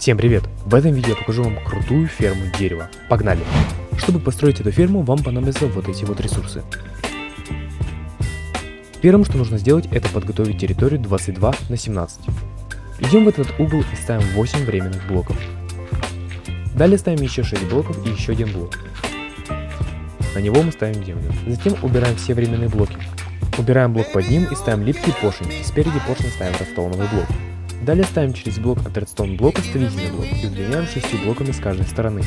Всем привет! В этом видео я покажу вам крутую ферму дерева. Погнали! Чтобы построить эту ферму, вам понадобятся вот эти вот ресурсы. Первым, что нужно сделать, это подготовить территорию 22 на 17. Идем в этот угол и ставим 8 временных блоков. Далее ставим еще 6 блоков и еще один блок. На него мы ставим землю. Затем убираем все временные блоки. Убираем блок под ним и ставим липкий поршень. Спереди поршня ставим редстоуновый блок. Далее ставим через блок от редстоун блока строительный блок и удлиняем 6 блоками с каждой стороны.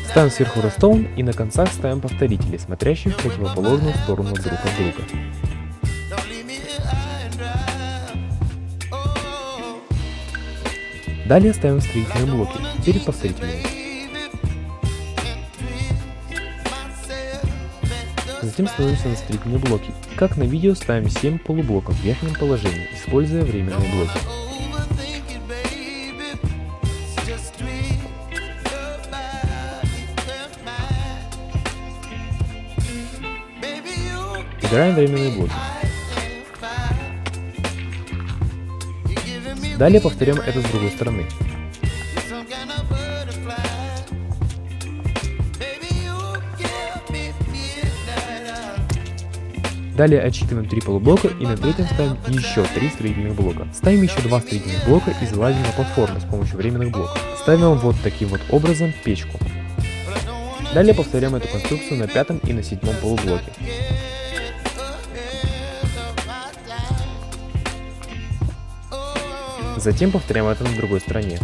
Ставим сверху редстоун и на концах ставим повторители, смотрящие в противоположную сторону друг от друга. Далее ставим строительные блоки перед повторителями. Затем становимся на строительные блоки. Как на видео, ставим 7 полублоков в верхнем положении, используя временные блоки. Убираем временные блоки. Далее повторяем это с другой стороны. Далее отсчитываем 3 полублока и на третьем ставим еще 3 строительных блока. Ставим еще 2 строительных блока и залазим на платформу с помощью временных блоков. Ставим вот таким вот образом печку. Далее повторяем эту конструкцию на 5 и на 7 полублоке. Затем повторяем это на другой стороне.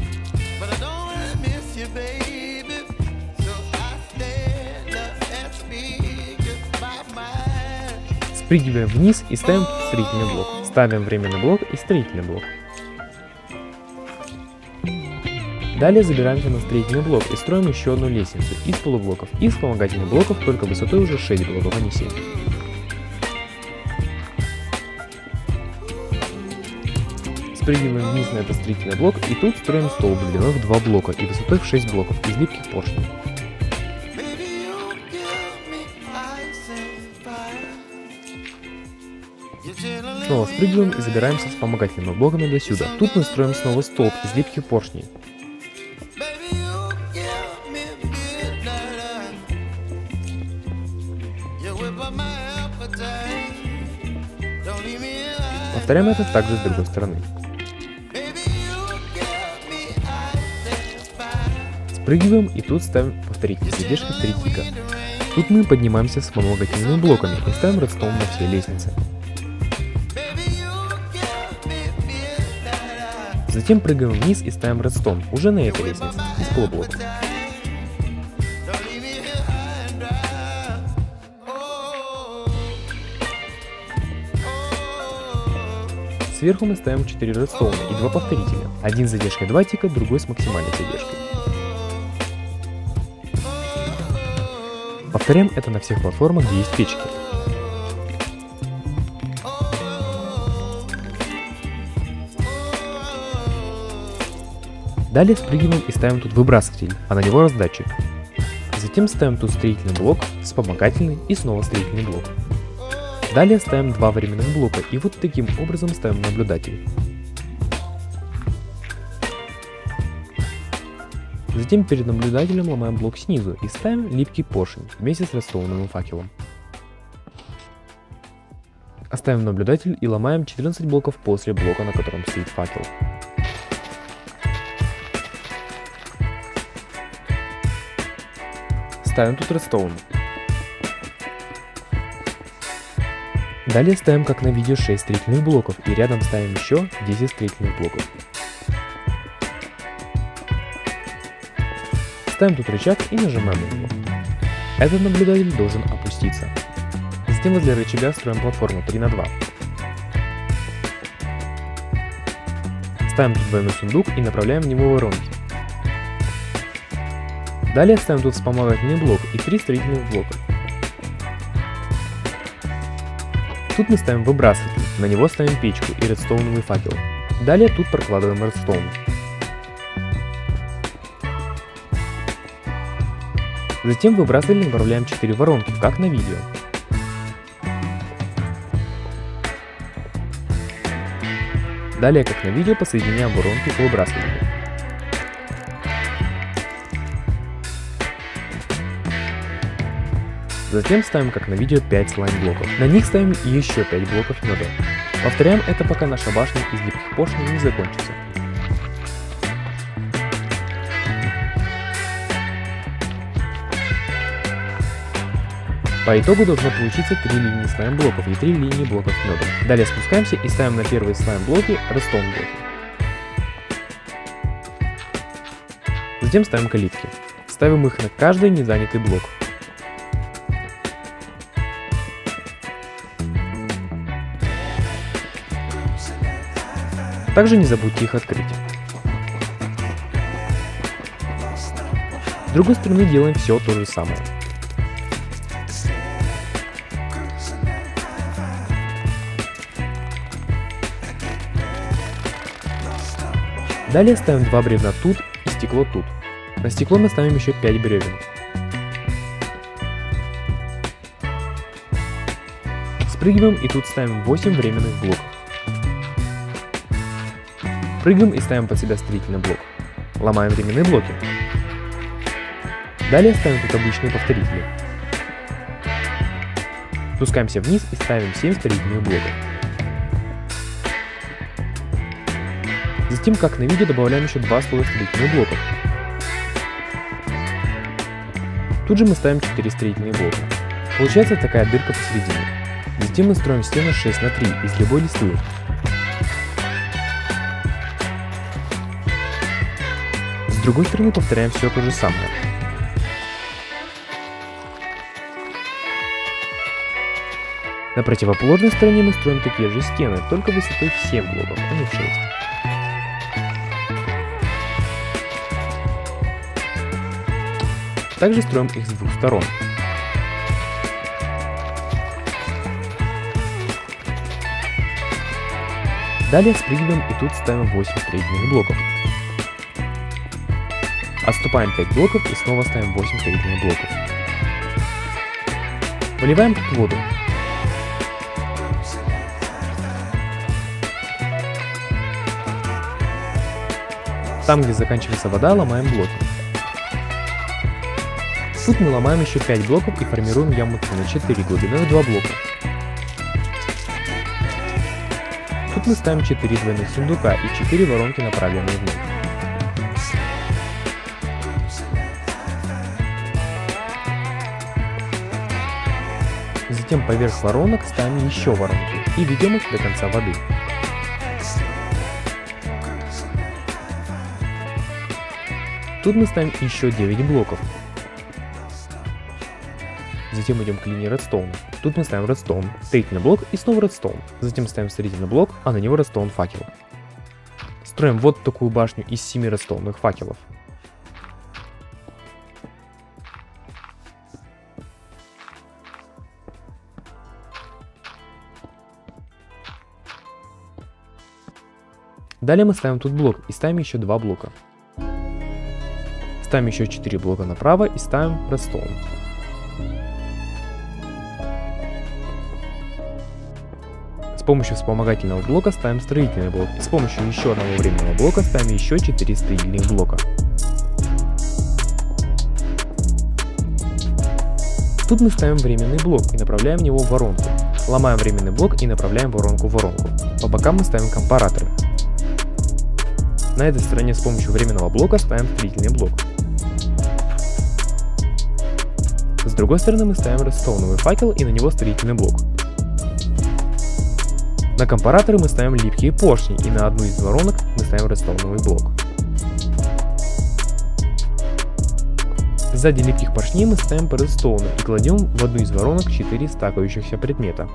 Спрыгиваем вниз и ставим строительный блок. Ставим временный блок и строительный блок. Далее забираемся на строительный блок и строим еще одну лестницу из полублоков и вспомогательных блоков, только высотой уже 6 блоков, а не 7. Спрыгиваем вниз на этот строительный блок и тут строим столб длиной в 2 блока и высотой в 6 блоков из липких поршней. Снова спрыгиваем и забираемся с вспомогательными блоками до сюда. Тут мы строим снова столб из липких поршней. Повторяем это также с другой стороны. Спрыгиваем и тут ставим повторитель с задержкой 3 тика. Тут мы поднимаемся с вспомогательными блоками и ставим редстоун на все лестницы. Затем прыгаем вниз и ставим редстоун уже на этой лестнице из полублоков. Сверху мы ставим 4 редстоуна и 2 повторителя. Один с задержкой 2 тика, другой с максимальной задержкой. Повторяем это на всех платформах, где есть печки. Далее спрыгиваем и ставим тут выбрасыватель, а на него раздатчик. Затем ставим тут строительный блок, вспомогательный и снова строительный блок. Далее ставим 2 временных блока и вот таким образом ставим наблюдатель. Затем перед наблюдателем ломаем блок снизу и ставим липкий поршень вместе с редстоуновым факелом. Оставим наблюдатель и ломаем 14 блоков после блока, на котором стоит факел. Ставим тут редстоун. Далее ставим, как на видео, 6 строительных блоков и рядом ставим еще 10 строительных блоков. Ставим тут рычаг и нажимаем на него. Этот наблюдатель должен опуститься. Затем возле рычага строим платформу 3 на 2. Ставим тут двойной сундук и направляем в него воронки. Далее ставим тут вспомогательный блок и 3 строительных блока. Тут мы ставим выбрасыватель, на него ставим печку и редстоуновый факел. Далее тут прокладываем редстоун. Затем выбрасыватель направляем 4 воронки, как на видео. Далее, как на видео, посоединяем воронки по выбрасыванию. Затем ставим, как на видео, 5 слайм-блоков. На них ставим еще 5 блоков меда. Повторяем это, пока наша башня из липких поршней не закончится. По итогу должно получиться 3 линии слайм-блоков и 3 линии блоков меда. Далее спускаемся и ставим на первые слайм-блоки редстоун-блоки. Затем ставим калитки. Ставим их на каждый незанятый блок. Также не забудьте их открыть. С другой стороны делаем все то же самое. Далее ставим 2 бревна тут и стекло тут. На стекло мы ставим еще 5 бревен. Спрыгиваем и тут ставим 8 временных блоков. Прыгаем и ставим под себя строительный блок. Ломаем временные блоки. Далее ставим тут обычные повторители. Спускаемся вниз и ставим 7 строительных блоков. Затем, как на видео, добавляем еще 2 слоя строительных блоков. Тут же мы ставим 4 строительные блока. Получается такая дырка посередине. Затем мы строим стену 6 на 3 из любой листвы. С другой стороны повторяем все то же самое. На противоположной стороне мы строим такие же стены, только высотой в 7 блоков, а не в 6. Также строим их с двух сторон. Далее спрыгиваем и тут ставим 8 строительных блоков. Отступаем 5 блоков и снова ставим 8 строительных блоков. Выливаем тут воду. Там, где заканчивается вода, ломаем блоки. Тут мы ломаем еще 5 блоков и формируем яму на 4 глубиной в 2 блока. Тут мы ставим 4 двойных сундука и 4 воронки, направленные вниз. Затем поверх воронок ставим еще воронки и ведем их до конца воды. Тут мы ставим еще 9 блоков. Затем идем к линии редстоуна. Тут мы ставим редстоун, строительный блок и снова редстоун. Затем ставим строительный блок, а на него редстоун факел. Строим вот такую башню из 7 редстоунных факелов. Далее мы ставим тут блок и ставим еще 2 блока. Ставим еще 4 блока направо и ставим редстоун. С помощью вспомогательного блока ставим строительный блок. И с помощью еще одного временного блока ставим еще 4 строительных блока. Тут мы ставим временный блок и направляем в него воронку. Ломаем временный блок и направляем воронку в воронку. По бокам мы ставим компараторы. На этой стороне с помощью временного блока ставим строительный блок. С другой стороны мы ставим редстоуновый факел и на него строительный блок. На компараторы мы ставим липкие поршни и на одну из воронок мы ставим редстоуновый блок. Сзади липких поршней мы ставим по редстоуну и кладем в одну из воронок 4 стакающихся предмета.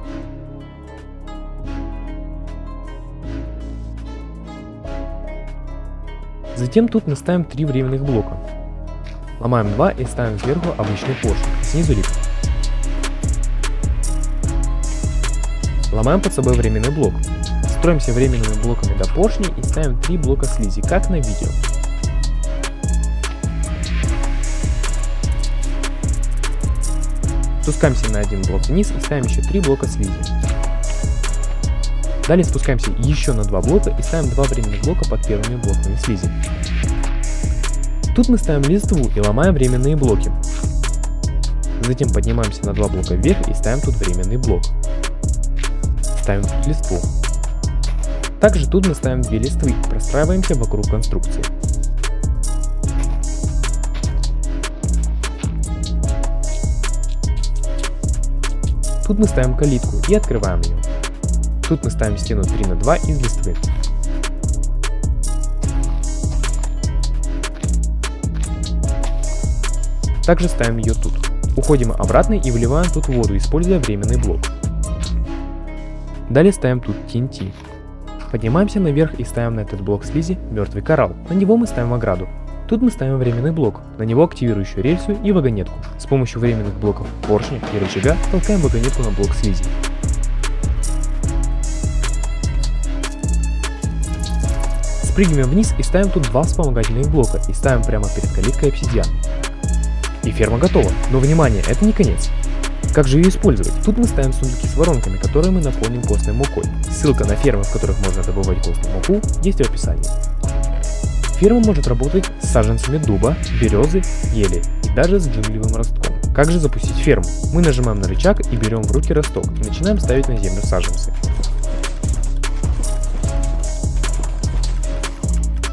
Затем тут мы ставим 3 временных блока. Ломаем 2 и ставим сверху обычный поршень, снизу лип. Ломаем под собой временный блок. Строимся временными блоками до поршней и ставим 3 блока слизи, как на видео. Спускаемся на один блок вниз и ставим еще 3 блока слизи. Далее спускаемся еще на 2 блока и ставим 2 временных блока под первыми блоками слизи. Тут мы ставим листву и ломаем временные блоки. Затем поднимаемся на 2 блока вверх и ставим тут временный блок. Ставим тут листву. Также тут мы ставим 2 листвы и простраиваемся вокруг конструкции. Тут мы ставим калитку и открываем ее. Тут мы ставим стену 3 на 2 из листвы. Также ставим ее тут. Уходим обратно и выливаем тут воду, используя временный блок. Далее ставим тут TNT. Поднимаемся наверх и ставим на этот блок слизи мертвый коралл. На него мы ставим ограду. Тут мы ставим временный блок, на него активирующую рельсу и вагонетку. С помощью временных блоков поршня и рычага толкаем вагонетку на блок слизи. Спрыгиваем вниз и ставим тут 2 вспомогательных блока и ставим прямо перед калиткой обсидиан. И ферма готова, но внимание, это не конец. Как же ее использовать? Тут мы ставим сундуки с воронками, которые мы наполним костной мукой. Ссылка на фермы, в которых можно добывать костную муку, есть в описании. Ферма может работать с саженцами дуба, березы, ели и даже с джунглевым ростком. Как же запустить ферму? Мы нажимаем на рычаг и берем в руки росток и начинаем ставить на землю саженцы.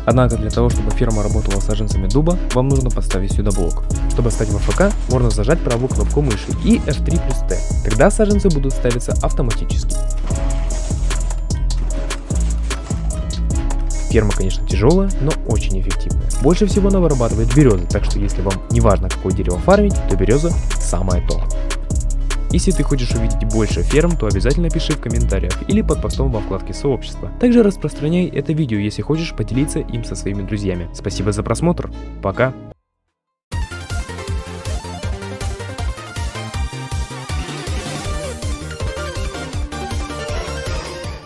Однако для того, чтобы ферма работала с саженцами дуба, вам нужно поставить сюда блок. Чтобы стать в АФК, можно зажать правую кнопку мыши и F3 плюс T. Тогда саженцы будут ставиться автоматически. Ферма, конечно, тяжелая, но очень эффективная. Больше всего она вырабатывает березы, так что если вам не важно, какое дерево фармить, то береза самое то. Если ты хочешь увидеть больше ферм, то обязательно пиши в комментариях или под постом во вкладке сообщества. Также распространяй это видео, если хочешь поделиться им со своими друзьями. Спасибо за просмотр, пока!